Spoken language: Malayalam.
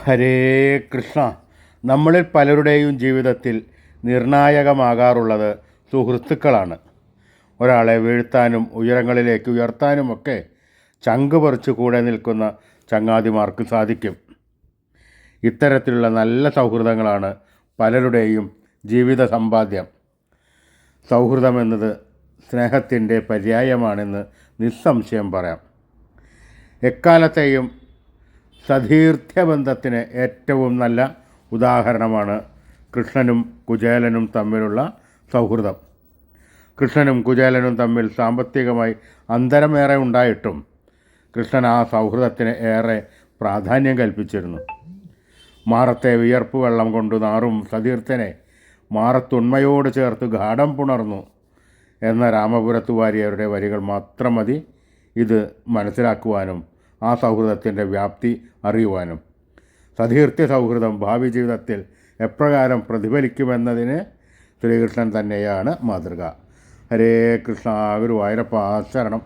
ഹരേ കൃഷ്ണ. നമ്മളിൽ പലരുടെയും ജീവിതത്തിൽ നിർണായകമാകാറുള്ളത് സുഹൃത്തുക്കളാണ്. ഒരാളെ വീഴ്ത്താനും ഉയരങ്ങളിലേക്ക് ഉയർത്താനുമൊക്കെ ചങ്ക് പറിച്ചു കൂടെ നിൽക്കുന്ന ചങ്ങാതിമാർക്ക് സാധിക്കും. ഇത്തരത്തിലുള്ള നല്ല സൗഹൃദങ്ങളാണ് പലരുടെയും ജീവിത സമ്പാദ്യം. സൗഹൃദമെന്നത് സ്നേഹത്തിൻ്റെ പര്യായമാണെന്ന് നിസ്സംശയം പറയാം. എക്കാലത്തെയും സതീർത്ഥ്യബന്ധത്തിന് ഏറ്റവും നല്ല ഉദാഹരണമാണ് കൃഷ്ണനും കുചേലനും തമ്മിലുള്ള സൗഹൃദം. കൃഷ്ണനും കുചേലനും തമ്മിൽ സാമ്പത്തികമായി അന്തരമേറെ ഉണ്ടായിട്ടും കൃഷ്ണൻ ആ സൗഹൃദത്തിന് ഏറെ പ്രാധാന്യം കൽപ്പിച്ചിരുന്നു. മാറത്തെ വിയർപ്പ് വെള്ളം കൊണ്ടു നാറും സതീർത്ഥ്യനെ മാറത്തുണ്മയോട് ചേർത്ത് ഗാഠം പുണർന്നു എന്ന രാമപുരത്തു വാര്യരുടെ വരികൾ മാത്രം മതി ഇത് മനസ്സിലാക്കുവാനും ആ സൗഹൃദത്തിൻ്റെ വ്യാപ്തി അറിയുവാനും. സതീർത്ഥ്യ സൗഹൃദം ഭാവി ജീവിതത്തിൽ എപ്രകാരം പ്രതിഫലിക്കുമെന്നതിന് ശ്രീകൃഷ്ണൻ തന്നെയാണ് മാതൃക. ഹരേ കൃഷ്ണ. ഗുരുവായൂരപ്പ ശരണം.